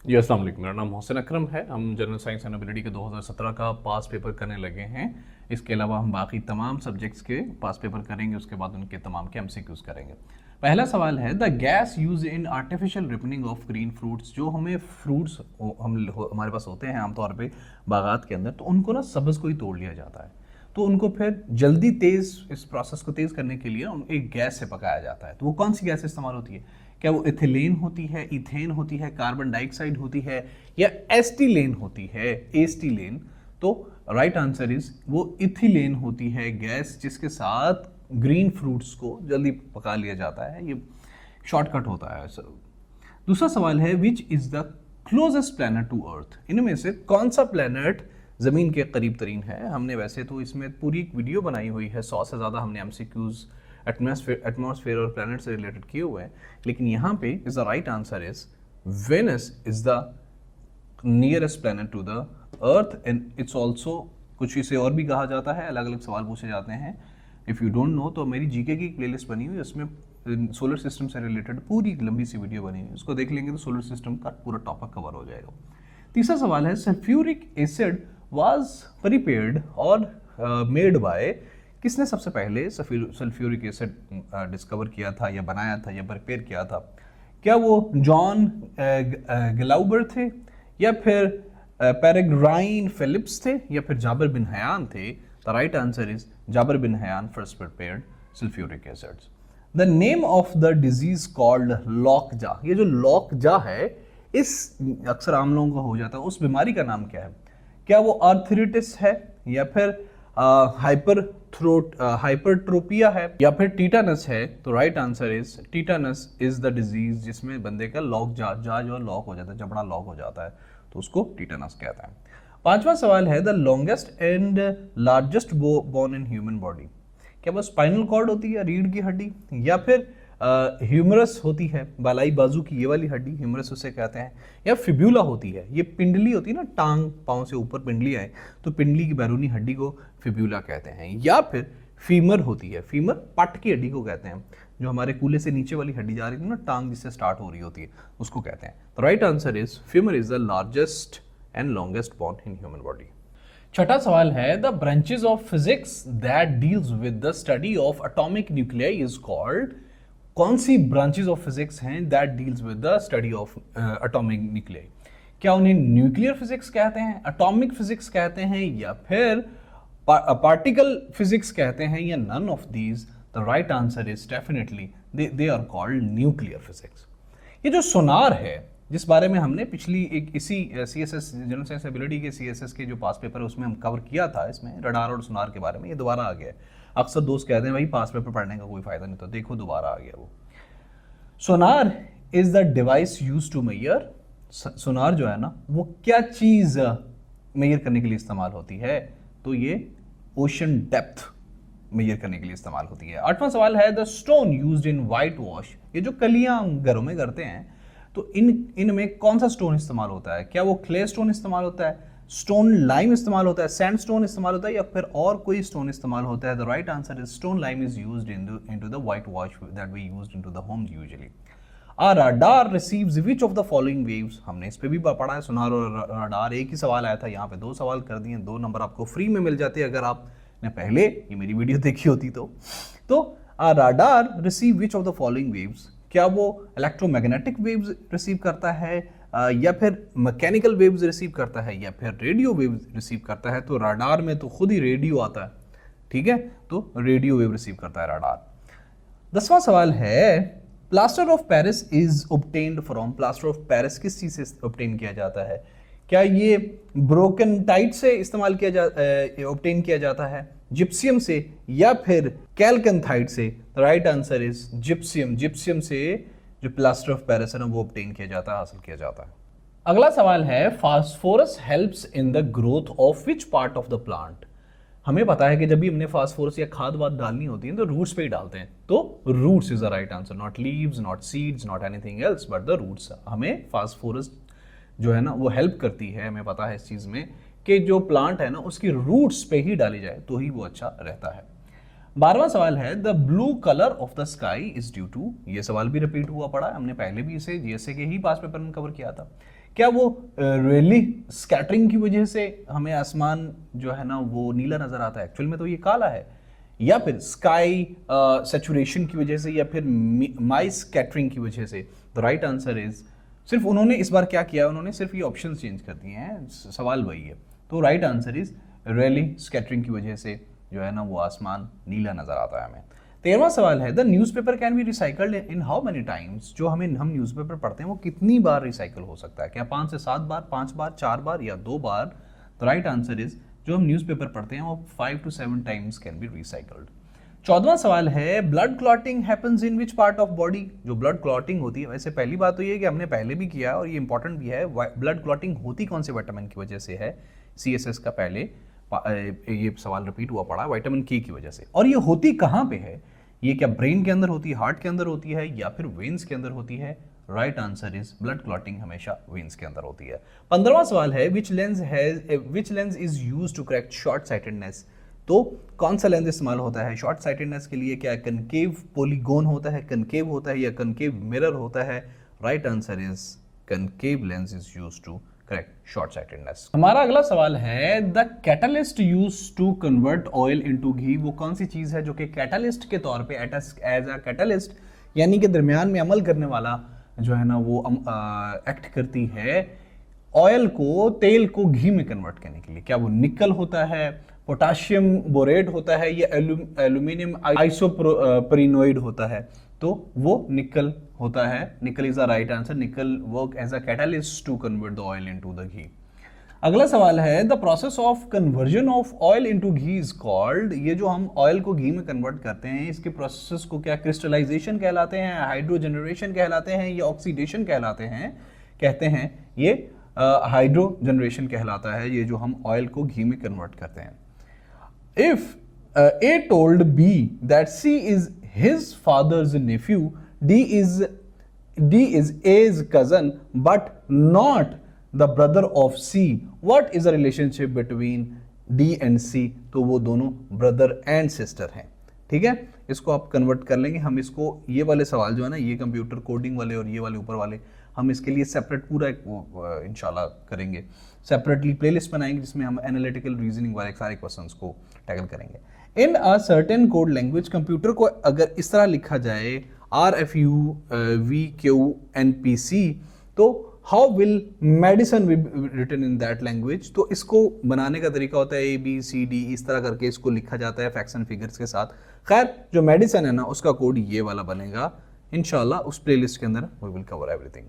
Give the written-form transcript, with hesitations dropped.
जी अस्सलाम वालेकुम। मेरा नाम मोहसिन अकरम है। हम जनरल साइंस एंड एबिलिटी के 2017 का पास पेपर करने लगे हैं। इसके अलावा हम बाकी तमाम सब्जेक्ट्स के पास पेपर करेंगे, उसके बाद उनके तमाम के एमसीक्यूज करेंगे। पहला सवाल है, the gas use in artificial ripening of green fruits. जो हमें फ्रूट्स हमारे पास होते हैं आमतौर पे बागात के अंदर, तो उनको ना सब्ज़ को ही तोड़ लिया जाता है, तो उनको फिर जल्दी तेज़, इस प्रोसेस को तेज़ करने के लिए एक गैस से पकाया जाता है। तो वो कौन सी गैस इस्तेमाल होती है? क्या वो इथिलीन होती है, इथेन होती है, कार्बन डाइऑक्साइड होती है, या एस्टिलेन होती है, एस्टिलेन? तो राइट आंसर इज वो इथिलेन होती है गैस, जिसके साथ ग्रीन फ्रूट्स को जल्दी पका लिया जाता है। ये शॉर्टकट होता है सर। दूसरा सवाल है, which is the closest planet to earth? इनमें से कौन सा प्लैनेट जमीन के करीब तरीन है? हमने वैसे तो इसमें पूरी एक वीडियो बनाई हुई है, 100 से ज़्यादा हमने एमसीक्यूज एटमॉस्फेयर और प्लैनेट से रिलेटेड किए हुए हैं, लेकिन यहाँ पे is the right answer is Venus is the nearest planet to the earth, and it's also, कुछ इसे और भी कहा जाता है, अलग अलग सवाल पूछे जाते हैं। इफ़ यू डोंट नो, तो मेरी जीके की प्लेलिस्ट बनी हुई है, उसमें सोलर सिस्टम से रिलेटेड पूरी एक लंबी सी वीडियो बनी हुई है, उसको देख लेंगे तो सोलर सिस्टम का पूरा टॉपिक कवर हो जाएगा। तीसरा सवाल है, सल्फ्यूरिक एसिड वाज प्रिपेयर्ड और मेड बाय? किसने सबसे पहले सल्फ्यूरिक एसिड डिस्कवर किया था, या बनाया था, या प्रिपेयर किया था? क्या वो जॉन ग्लाउबर थे, या फिर पेरेग्राइन फिलिप्स थे, या फिर जाबिर बिन हयान थे? The right answer is Jabir bin Hayyan first prepared sulphuric acids. The name of the disease called lockjaw. ये जो लॉकजा है, इस अक्सर आम लोगों को हो जाता है, उस बीमारी का नाम क्या है? क्या वो आर्थराइटिस है, या फिर हाइपरट्रोपिया है, या फिर टीटानस है? तो right answer is tetanus is the disease जिसमें बंदे का लॉक जा जो लॉक हो जाता है, जबड़ा लॉक हो जाता है, तो उसको टीटानस कहता है। पांचवा सवाल है, the longest and largest bone in human body? क्या वो स्पाइनल कॉर्ड होती है, रीढ़ की हड्डी, या फिर ह्यूमरस होती है, बालाई बाजू की ये वाली हड्डी, ह्यूमरस उसे कहते हैं, या फिब्यूला होती है, ये पिंडली होती है ना, टांग पाँव से ऊपर पिंडली आए, तो पिंडली की बैरूनी हड्डी को फिब्यूला कहते हैं, या फिर फीमर होती है, फीमर पट की हड्डी को कहते हैं, जो हमारे कूल्हे से नीचे वाली हड्डी जा रही थी ना, टांग जिससे स्टार्ट हो रही होती है, उसको कहते हैं। तो right answer is femur is the largest and longest bone in human body. छठा सवाल है, the branches of physics that deals with the study of atomic nuclei is called? कौन सी ब्रांचेस ऑफ फिजिक्स हैं that deals with the study of atomic nuclei? क्या उन्हें nuclear physics कहते हैं, atomic physics कहते हैं, या फिर पार्टिकल फिजिक्स कहते हैं, या none of these? The right answer is definitely they are called nuclear physics. ये जो सोनार है, जिस बारे में हमने पिछली एक इसी सीएसएस जनरल साइंस एबिलिटी के सीएसएस के जो पास पेपर है उसमें हम कवर किया था, इसमें रडार और सोनार के बारे में, ये दोबारा आ गया है। अक्सर दोस्त कहते हैं भाई पास पेपर पढ़ने का कोई फायदा नहीं, तो देखो दोबारा आ गया वो। Sonar is the device use to measure. Sonar जो है ना, वो क्या चीज मेजर करने के लिए इस्तेमाल होती है? तो ये ओशन डेप्थ मेजर करने के लिए इस्तेमाल होती है। आठवां सवाल है, the stone used in white wash. ये जो कलियां घरों में करते हैं, तो इनमें कौन सा स्टोन इस्तेमाल होता है? क्या वो क्ले स्टोन इस्तेमाल होता है, स्टोन लाइम इस्तेमाल होता है, सैंड स्टोन इस्तेमाल होता है, या फिर और कोई स्टोन इस्तेमाल होता है? The right answer is stone lime is used into the whitewash that we used into the homes usually. A radar receives which of the following waves? हमने इस पे भी पढ़ा है, सोनार और रडार। एक ही सवाल आया था, यहाँ पे 2 सवाल कर दिए, 2 नंबर आपको फ्री में मिल जाते हैं अगर आपने पहले ये मेरी वीडियो देखी होती तो a radar receive which of the following waves? क्या वो इलेक्ट्रोमैग्नेटिक वेव्स रिसीव करता है, या फिर मैकेनिकल वेव्स रिसीव करता है, या फिर रेडियो वेव्स रिसीव करता है? तो रडार में तो खुद ही रेडियो आता है, ठीक है, तो रेडियो वेव रिसीव करता है रडार। 10वां सवाल है, plaster of Paris is obtained from? Plaster of Paris किस चीज से ऑब्टेन किया जाता है? क्या ये ब्रोकनटाइट से इस्तेमाल ऑब्टेन किया जाता है, जिप्सियम से, या फिर कैलकनथाइट से? Right answer is gypsum. Gypsum से जो प्लास्टर ऑफ पेरिस है ना, वो ऑब्टेन किया जाता है, हासिल किया जाता है। अगला सवाल है, phosphorus helps in the growth of which part of the plant? हमें पता है कि जब भी हमने फास्फोरस या खाद वाद डालनी होती है तो रूट्स पे ही डालते हैं, तो roots is the right answer, not leaves, not seeds, not anything else but the roots. हमें फास्फोरस जो है ना वो हेल्प करती है, हमें पता है इस चीज में कि जो प्लांट है ना उसकी रूट्स पे ही डाली जाए तो ही वो अच्छा रहता है। 12वां सवाल है, the blue colour of the sky is due to? ये सवाल भी रिपीट हुआ पड़ा है, हमने पहले भी इसे जीएसए के ही पास पेपर में कवर किया था। क्या वो रियली स्कैटरिंग की वजह से हमें आसमान जो है ना वो नीला नजर आता है? एक्चुअल में तो ये काला है। या फिर स्काई सैचुरेशन की वजह से, या फिर माई स्कैटरिंग की वजह से? द राइट आंसर इज, सिर्फ उन्होंने इस बार क्या किया, उन्होंने सिर्फ ये ऑप्शन चेंज कर दिए हैं, सवाल वही है। तो right answer is really scattering की वजह से जो है ना वो आसमान नीला नजर आता है हमें। 13वां सवाल है, the newspaper can be recycled in how many times? जो हम न्यूज़पेपर पढ़ते हैं वो कितनी बार रिसाइकल हो सकता है? क्या 5 से 7 बार, 5 बार, 4 बार या 2 बार? द राइट आंसर इज, जो हम न्यूज़पेपर पढ़ते हैं वो 5 to 7 times can be recycled. 14वां सवाल है, blood clotting happens in which part of body? जो ब्लड क्लॉटिंग होती है, वैसे पहली बात तो ये है कि हमने पहले भी किया है और ये इंपॉर्टेंट भी है, ब्लड क्लॉटिंग होती कौन से विटामिन की वजह से है? CSS का पहले ये सवाल रिपीट हुआ पड़ा, विटामिन के की वजह से। और ये होती कहाँ पे है? ये क्या ब्रेन के अंदर होती है, हार्ट के अंदर होती है, या फिर वेन्स के अंदर होती है? Right answer is, blood clotting हमेशा वेन्स के अंदर होती है। 15वां सवाल है, which lens is use to correct short sightedness? तो कौन सा लेंस इस्तेमाल होता है शॉर्ट साइटेडनेस के लिए? क्या कनकेव पॉलीगोन होता है, कनकेव होता है, या कनकेव मिरर होता है? Right answer is concave lens is use to correct short sightedness. हमारा अगला सवाल है, the catalyst use to convert oil into ghee? वो कौन सी चीज है जो कि कैटलिस्ट के तौर पे एज अ कैटलिस्ट यानी कि दरमियान में अमल करने वाला जो है ना वो एक्ट करती है ऑयल को, तेल को घी में कन्वर्ट करने के लिए? क्या वो निकल होता है, पोटाशियम बोरेट होता है, या एल्यूमिनियम आइसोप्रीनोइड होता है? तो वो निकल होता है। Nickel is the right answer. Nickel work as a catalyst to convert the oil into the ghee. अगला सवाल है, the process of conversion of oil into ghee is called? ये जो हम ऑयल को घी में कन्वर्ट करते हैं इसके प्रोसेस को क्या क्रिस्टलाइजेशन कहलाते हैं, हाइड्रोजनरेशन कहलाते हैं, या ऑक्सीडेशन कहलाते हैं? कहते हैं ये हाइड्रोजनरेशन कहलाता है, ये जो हम ऑयल को घी में कन्वर्ट करते हैं। If A told B that C is his father's nephew, D is A's cousin, but not the brother of C, what is the relationship between D and C? तो वो दोनों ब्रदर एंड सिस्टर हैं। ठीक है, इसको आप convert कर लेंगे। हम इसको, ये वाले सवाल जो है ना, ये कंप्यूटर कोडिंग वाले और ये वाले ऊपर वाले, हम इसके लिए सेपरेट पूरा इंशाल्लाह करेंगे, सेपरेटली प्लेलिस्ट बनाएंगे जिसमें हम एनालिटिकल रीजनिंग वाले सारे क्वेश्चंस को टैकल करेंगे। In a certain code language, computer को अगर इस तरह लिखा जाए RFUVQNPC, तो how will medicine be written in that language? तो इसको बनाने का तरीका होता है ABCD, इस तरह करके इसको लिखा जाता है फैक्ट्स एंड फिगर्स के साथ। खैर, जो मेडिसिन है ना उसका कोड ये वाला बनेगा इंशाल्लाह। उस प्लेलिस्ट के अंदर वी विल कवर एवरीथिंग।